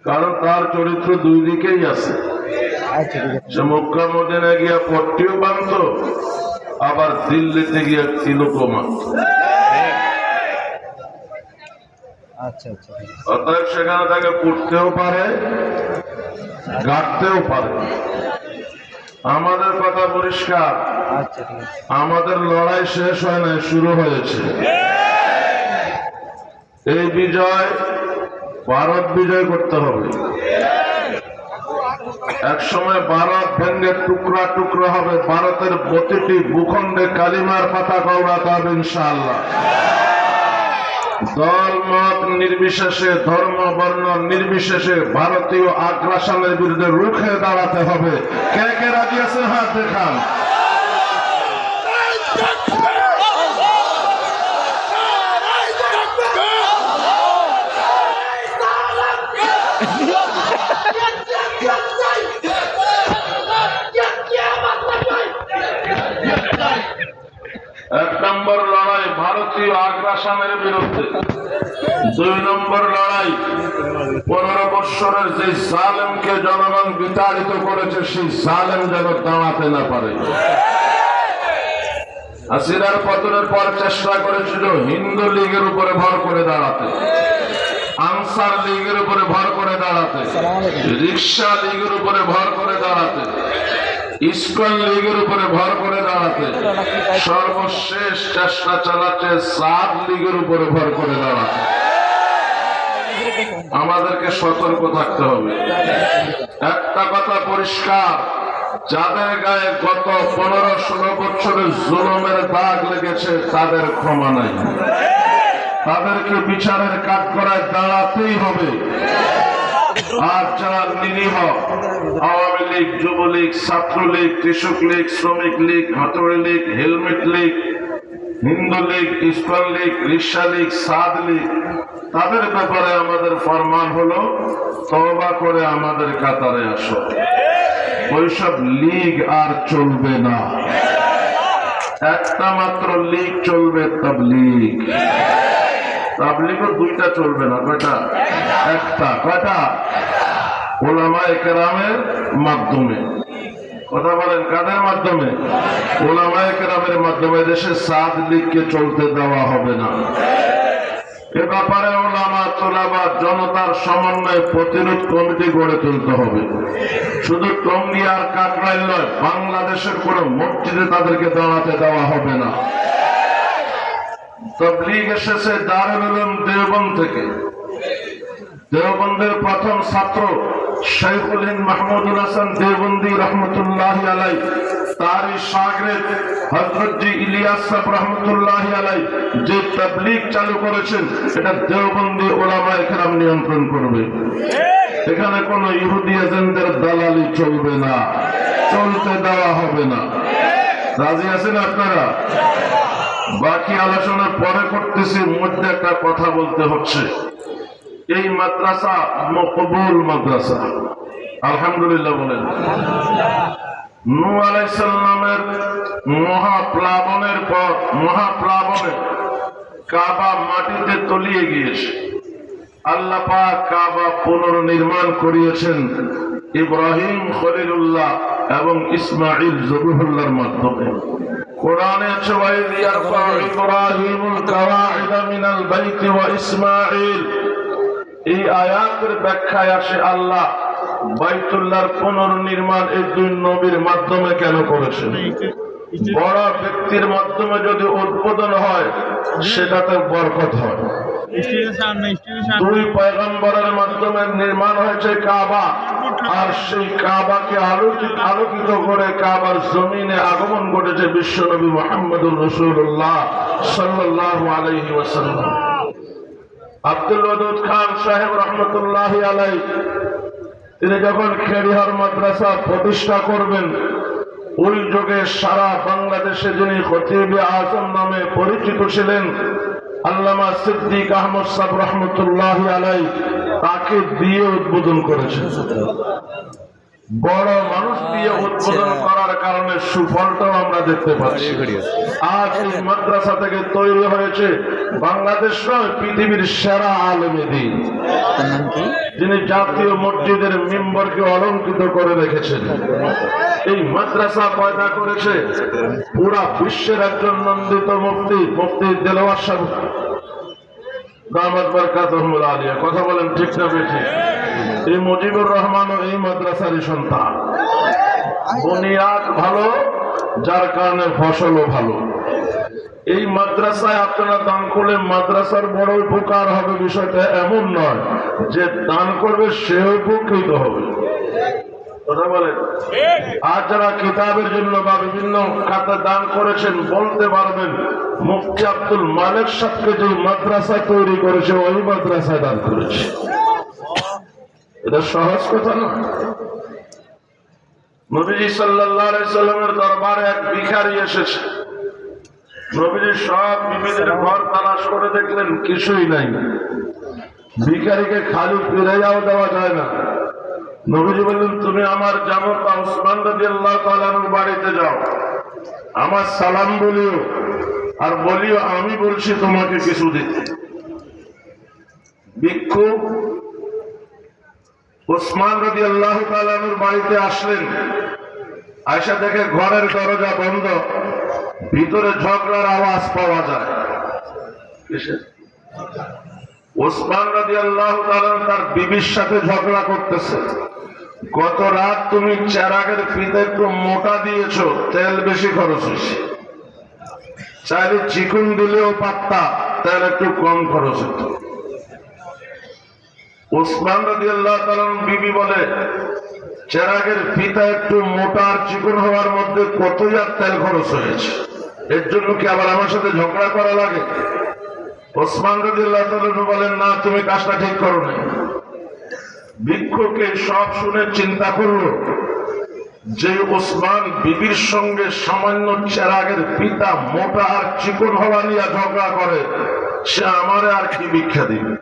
কারণ তার চরিত্র দুই দিকেই আছে। সে মক্কা মদিনায় গিয়া পট্টিও বাঁধত, আবার দিল্লিতে গিয়া তিলকও মানত। অতএব সেখানে তাকে পড়তেও পারে, গাঁটতেও পারে। আমাদের কথা পরিষ্কার, আমাদের লড়াই শেষ হয় না, শুরু হয়েছে। এই বিজয় ভারত বিজয় করতে হবে। এক সময় ভারত ভেঙ্গে টুকরা টুকরা হবে, ভারতের প্রতিটি ভূখণ্ডে কালিমার পতাকা উড়াতে হবে ইনশাআল্লাহ। দল মত নির্বিশেষে, ধর্ম বর্ণ নির্বিশেষে ভারতীয় আগ্রাসনের বিরুদ্ধে রুখে দাঁড়াতে হবে। কে কে রাজি আছেন হাত দেখান। এক নম্বর লড়াই ভারতীয় আগ্রাসনের বিরুদ্ধে। দুই নম্বর লড়াই 15 বৎসরের যে জালেমকে জনগণ বিতাড়িত করেছে, সেই জালেম যেন দাঁড়াতে না পারে। হাসিনার পতনের পর চেষ্টা করেছিল হিন্দু লীগের উপরে ভর করে দাঁড়াতে, আনসার লীগের উপরে ভর করে দাঁড়াতে, রিক্সা লীগের উপরে ভর করে দাঁড়াতে, ইস্কন লীগের উপরে ভর করে দাঁড়াতে। সর্বশেষ চেষ্টা চালাচ্ছে সাদ লীগের উপরে ভর করে দাঁড়াতে। আমাদেরকে সতর্ক থাকতে হবে। একটা কথা পরিষ্কার, যাদের গায়ে গত 15-16 বছরের জুলুমের দাগ লেগেছে তাদের ক্ষমা নাই। তাদেরকে বিচারের কাঠগড়ায় দাঁড়াতেই হবে। আর যারা নিরীহ আওয়ামী লীগ, যুবলীগ, ছাত্রলীগ, কৃষক লীগ, শ্রমিক লীগ, হাতুড়ি league, helmet league, Hindu league, ISKCON league, রিক্সা লীগ, সাদ লীগ, তাদের ব্যাপারে আমাদের ফরমান হলো তওবা করে আমাদের কাতারে আসো। ওইসব লীগ আর চলবে না। একটা মাত্র লীগ চলবে, তাবলীগ। তাবলীগও দুইটা চলবে না, কয়টা? একটা। কয়টা? উলামায়ে কেরামের মাধ্যমে। কথা বলেন, কাদের মাধ্যমে? উলামায়ে কেরামের মাধ্যমে। দেশে সাদ লীগকে চলতে দেওয়া হবে না। এ ব্যাপারে উলামা, তোলাবা, জনতার সমন্বয়ে প্রতিরোধ কমিটি গড়ে তুলতে হবে। শুধু টঙ্গী আর কাকরাইল নয়, বাংলাদেশের কোন মসজিদে তাদেরকে দাঁড়াতে দেওয়া হবে না। তাবলীগ এসেছে দারুল উলুম দেওবন্দ থেকে। দেওবন্দের প্রথম ছাত্র শাইখুল হিন্দ মাহমুদুল হাসান দেওবন্দি রহমতুল্লাহি আলাইহি, তারই শাগির্দ হযরত জি ইলিয়াস সাহেব রহমতুল্লাহি আলাইহি যে তাবলীগ চালু করেছেন, এটা দেওবন্দি উলামায়ে কেরাম নিয়ন্ত্রণ করবে। এখানে কোন ইহুদি এজেন্টদের দালালি চলবে না, চলতে দেওয়া হবে না। রাজি আছেন আপনারা? বাকি আলোচনা পরে করতেছি, মধ্যে একটা কথা বলতে হচ্ছে। এই মাদ্রাসা মকবুল মাদ্রাসা, আলহামদুলিল্লাহ বলেন। নূহ আলাইহিস সালামের মহাপ্লাবনের পর, মহাপ্লাবনে কাবা মাটিতে তলিয়ে গিয়েছে। আল্লাহ পাক কাবা পুনর্নির্মাণ করিয়েছেন ইব্রাহিম খলিলুল্লাহ এবং ইসমাঈল জবীহুল্লাহর মাধ্যমে। কোরআনে আছে ওয়াইদ ইয়ারফাউ ইব্রাহিমুল কাওয়াইদা মিনাল বাইতি ওয়া ইসমাঈল। এই আয়াতের ব্যাখ্যায় আসে আল্লাহ বাইতুল্লাহর পুনর্নির্মাণ এই দুই নবীর মাধ্যমে কেন করেছেন। বড় ব্যক্তির মাধ্যমে যদি উদ্বোধন হয় সেটাতে বরকত হয়। দুই পয়গম্বরের মাধ্যমে নির্মাণ হয়েছে কাবা, আর সেই কাবাকে আলোকিত করে কাবার জমিনে আগমন ঘটেছে বিশ্বনবী মুহাম্মদুর রাসূলুল্লাহ সাল্লাল্লাহু আলাইহি ওয়াসাল্লাম। আব্দুল ওয়াদুদ খান সাহেব রহমতুল্লাহি আলাইহি, তিনি যখন খেরিহার মাদ্রাসা প্রতিষ্ঠা করবেন, ওই যুগে সারা বাংলাদেশে যিনি খতিবে আজম নামে পরিচিত ছিলেন, আল্লামা সিদ্দিক আহমদ সাহেব রহমতুল্লাহি আলাইহি, তাকে দিয়ে উদ্বোধন করেছেন। বড় মানুষ দিয়ে উদ্বোধন করার কারণে সুফলটাও আমরা দেখতে পাচ্ছি। আজ এই মাদ্রাসা থেকে তৈরি হয়েছে বাংলাদেশ নয় পৃথিবীর সেরা আলেমে দ্বীন, যিনি জাতীয় মসজিদের মিম্বরকে অলঙ্কৃত করে রেখেছেন। এই মাদ্রাসা পয়দা করেছে পুরা বিশ্বের একজন নন্দিত মুফতি দেলোয়ার সাহেব দামাত বরকাতুহুল আলিয়া। কথা বলেন ঠিক না বেঠিক? এই মুজিবুর রহমানও এই মাদ্রাসারই সন্তান। বুনিয়াদ ভালো, যার কারণে ফসলও ভালো। এই মাদ্রাসায় আপনারা দান করলে মাদ্রাসার বড় উপকার হবে, বিষয়টা এমন নয় যে দান করবে সে উপকৃত হবে। কথা বলেন। আর যারা কিতাবের জন্য বা বিভিন্ন খাতে দান করেছেন বলতে পারবেন মুফতি আব্দুল মালিক সাহেবকে যে মাদ্রাসা তৈরি করেছে ওই মাদ্রাসায় দান করেছে। এটা সহজ কথা না। নবীজি সাল্লাল্লাহু আলাইহি সাল্লামের দরবারে এক ভিখারি এসেছে। নবীজি সব বিবিদের ঘর তালাশ করে দেখলেন কিছুই নাই। ভিখারিকে খালি ফিরাইয়াও দেওয়া যায় না। নবীজি বললেন, তুমি আমার জামাতা উসমান রাদিয়াল্লাহু তাআলা আনহুর বাড়িতে যাও, আমার সালাম বলিও, আর বলিও আমি বলছি তোমাকে কিছু দিতে। ভিক্ষু উসমান রাদিয়াল্লাহু তাআলা আনহুর বাড়িতে আসলেন। আয়েশা দেখে ঘরের দরজা বন্ধ, ভিতরে ঝগড়ার আওয়াজ পাওয়া যায়। উসমান রাদিয়াল্লাহু তাআলা তার বিবির সাথে ঝগড়া করতেছে। গত রাত তুমি চেরাগের ফিতে একটু মোটা দিয়েছো, তেল বেশি খরচ হয়েছে। চাইলে চিকুন দিলেও পারতা, তেল একটু কম খরচ হতো। উসমান রাদিয়াল্লাহু তাআলা বিবি বলে, চেরাগের ফিতা একটু মোটা আর চিকুন হওয়ার মধ্যে কতই আর তেল খরচ হয়েছে, এর জন্য কি আবার আমার সাথে ঝগড়া করা লাগে? উসমান রাদিয়াল্লাহু তাআলা বলেন, না, তুমি কাজটা ঠিক করো না। ভিক্ষুকে সব শুনে চিন্তা করলো, যে উসমান বিবির সঙ্গে সামান্য চেরাগের ফিতা মোটা আর চিকন হওয়া নিয়ে ঝগড়া করে, সে আমারে আর কি ভিক্ষা দিবে?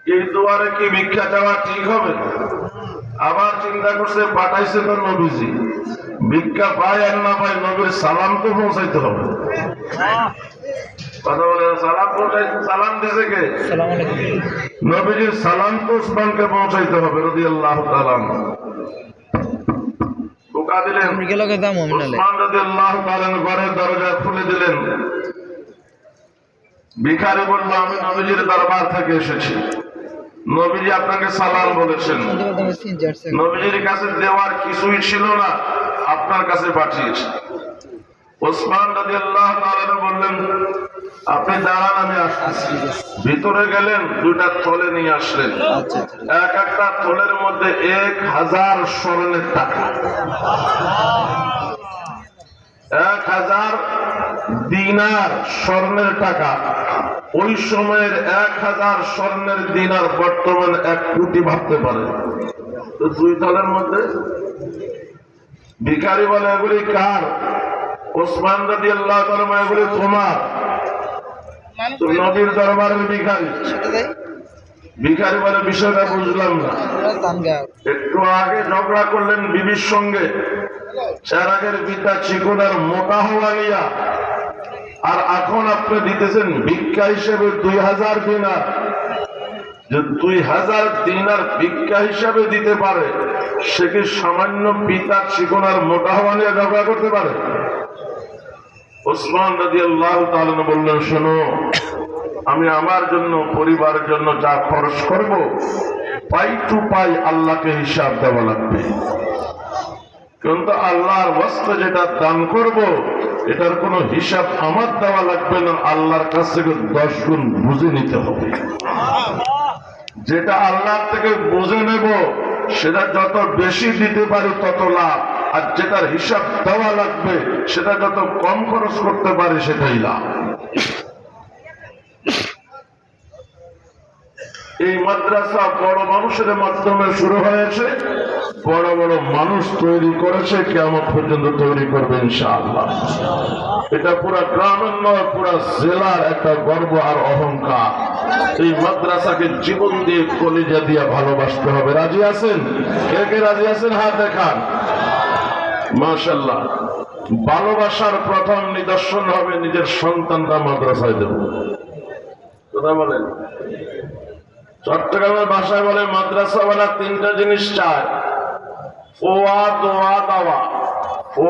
এই দুয়ারে কি ভিক্ষা দেওয়া ঠিক হবে? আবার চিন্তা করছে, পাঠাইছে তো নবীজি, ভিক্ষা পায় আর না পায় নবীর সালাম তো পৌঁছাইতে হবে। কথা বলে, সালাম পৌঁছাইতে, সালাম দিয়েছে কে? নবীজির সালাম তো উসমানকে পৌঁছাইতে হবে রাদিয়াল্লাহু তাআলা। ঢোকা দিলেন, উসমান রাদিয়াল্লাহু তাআলা ঘরের দরজা খুলে দিলেন। ভিখারি বলল, আমি নবীজির দরবার থেকে এসেছি, নবীজি আপনাকে সালাম বলেছেন। নবীজির কাছে দেওয়ার কিছুই ছিল না, আপনার কাছে পাঠিয়েছে। উসমান রাদিয়াল্লাহু তাআলা বললেন, আপনি দাঁড়ান, আমি আসছি। ভিতরে গেলেন, দুইটা থলে নিয়ে আসলেন। এক একটা থলের মধ্যে 1000 স্বর্ণের টাকা, 1000 দিনার স্বর্ণের টাকা। ওই সময়ের 1000 স্বর্ণের দিনার বর্তমান 1 কোটি ভাবতে পারে। তো দুই থলের মধ্যে। ভিখারি বলে, এগুলি কার? উসমান রাদিয়াল্লাহু তাআলা, এগুলি তোমার। নবীর দরবারের ভিখারি। ভিখারি বলে, বিষয়টা বুঝলাম না। একটু আগে ঝগড়া করলেন বিবির সঙ্গে চেরাগের ফিতা চিকন আর মোটা হওয়া নিয়া, আর এখন আপনি দিতেছেন ভিক্ষা হিসেবে 2000 দিনার। যে 2000 দিনার ভিক্ষা হিসাবে দিতে পারে, সে কি সামান্য পিতা চিকন আর মোটা হওয়া নিয়ে ঝগড়া করতে পারে? উসমান রাদিয়াল্লাহু তাআলা বললেন, শোনো, আমি আমার জন্য, পরিবারের জন্য যা খরচ করব, পাই টু পাই আল্লাহকে হিসাব দেওয়া লাগবে। কিন্তু আল্লাহর ওয়াস্তে যেটা দান করব, এটার কোনো হিসাব আমার দেওয়া লাগবে না, আল্লাহর কাছ থেকে 10 গুণ বুঝে নিতে হবে। যেটা আল্লাহর থেকে বুঝে নেব, সেটা যত বেশি দিতে পারি তত লাভ, আর যেটার হিসাব দেওয়া লাগবে সেটা যত কম খরচ করতে পারি সেটাই লাভ। এই মাদ্রাসা বড় মানুষের মাধ্যমে শুরু হয়েছে, বড় বড় মানুষ তৈরি করেছে, কিয়ামত পর্যন্ত তৈরি করবে ইনশাআল্লাহ। এটা পুরা গ্রামের নয়, পুরা জেলার একটা গর্ব আর অহংকার। এই মাদ্রাসাকে জীবন দিয়ে কলিজা দিয়ে ভালোবাসতে হবে। রাজি আছেন? কে কে রাজি আছেন হাত দেখান। মাশাআল্লাহ। ভালোবাসার প্রথম নিদর্শন হবে নিজের সন্তানরা মাদ্রাসায় দেব। কথা বলেন। চট্টগ্রামের ভাষায় বলে মাদ্রাসাওয়ালা তিনটা জিনিস চায়, ওয়া দোয়া দাওয়া।